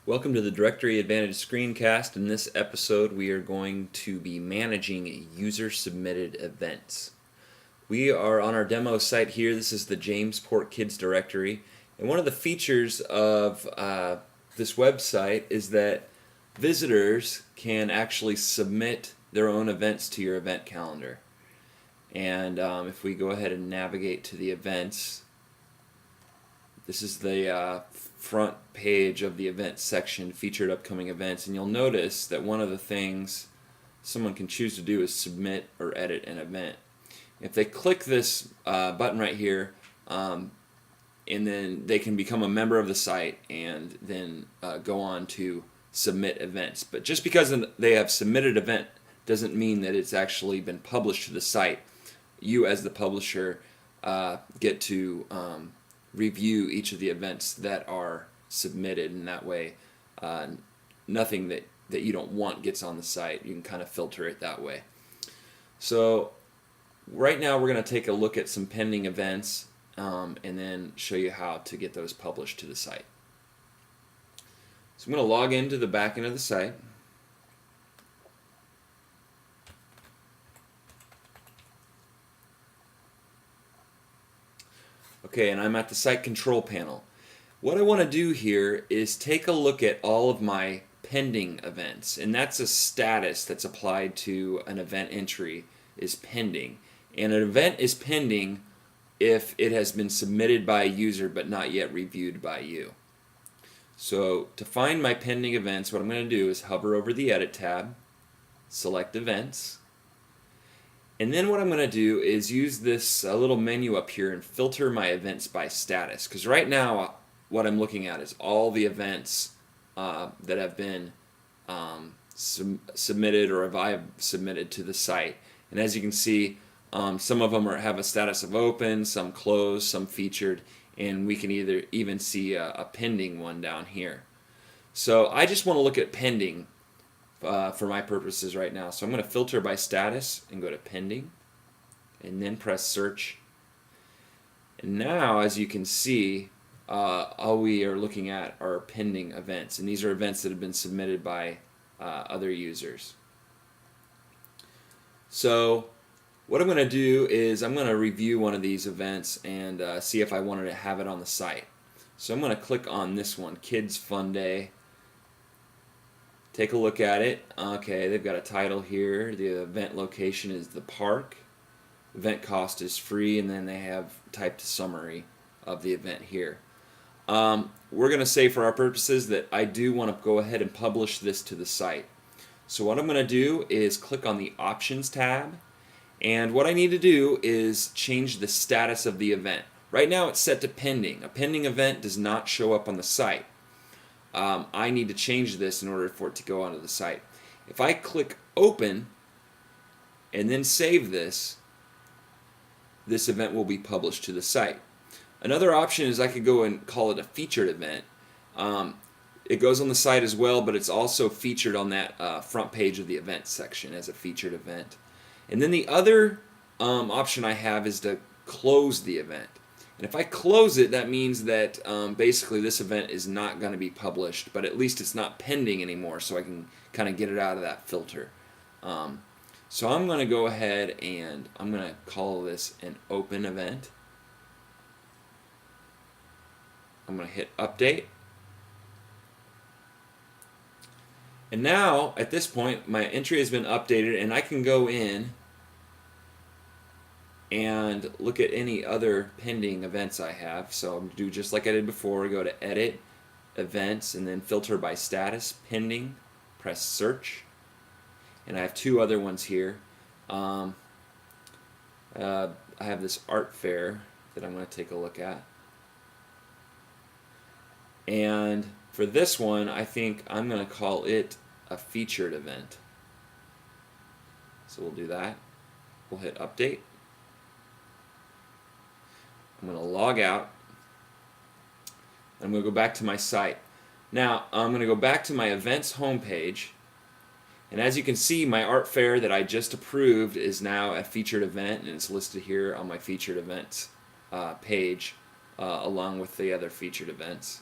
Welcome to the Directory Advantage Screencast. In this episode, we are going to be managing user-submitted events. We are on our demo site here. This is the Jamesport Kids Directory. And one of the features of this website is that visitors can actually submit their own events to your event calendar. And if we go ahead and navigate to the events, this is the front page of the events section, featured upcoming events, and you'll notice that one of the things someone can choose to do is submit or edit an event. If they click this button right here, and then they can become a member of the site and then go on to submit events. But just because they have submitted an event doesn't mean that it's actually been published to the site. You as the publisher get to review each of the events that are submitted, and that way nothing that you don't want gets on the site. You can kind of filter it that way. So right now we're going to take a look at some pending events and then show you how to get those published to the site. So I'm going to log into the back end of the site. Okay, and I'm at the site control panel. What I want to do here is take a look at all of my pending events, and that's a status that's applied to an event entry is pending. And an event is pending if it has been submitted by a user but not yet reviewed by you. So to find my pending events, what I'm going to do is hover over the Edit tab, select Events, and then what I'm going to do is use this little menu up here and filter my events by status. Because right now what I'm looking at is all the events that have been submitted or have I submitted to the site. And as you can see, some of them have a status of open, some closed, some featured, and we can even see a pending one down here. So I just want to look at pending for my purposes right now. So I'm going to filter by status and go to pending and then press search. And now, as you can see, all we are looking at are pending events, and these are events that have been submitted by other users. So what I'm going to do is I'm going to review one of these events and see if I wanted to have it on the site. So I'm going to click on this one, Kids Fun Day. Take a look at it. Okay, they've got a title here. The event location is the park. Event cost is free, and then they have typed a summary of the event here. We're going to say for our purposes that I do want to go ahead and publish this to the site. So what I'm going to do is click on the Options tab, and what I need to do is change the status of the event. Right now it's set to pending. A pending event does not show up on the site. I need to change this in order for it to go onto the site. If I click Open and then save this, this event will be published to the site. Another option is I could go and call it a featured event. It goes on the site as well, but it's also featured on that front page of the events section as a featured event. And then the other option I have is to close the event. And if I close it, that means that basically this event is not going to be published, but at least it's not pending anymore, so I can kind of get it out of that filter. So I'm going to go ahead and I'm going to call this an open event. I'm going to hit update. And now, at this point, my entry has been updated, and I can go in and look at any other pending events I have. So I'm do just like I did before, go to Edit, Events, and then filter by status, pending, press search. And I have two other ones here. I have this art fair that I'm going to take a look at. And for this one, I think I'm going to call it a featured event. So we'll do that. We'll hit update. I'm going to log out. I'm going to go back to my site. Now I'm going to go back to my events homepage, and as you can see, my art fair that I just approved is now a featured event, and it's listed here on my featured events page along with the other featured events.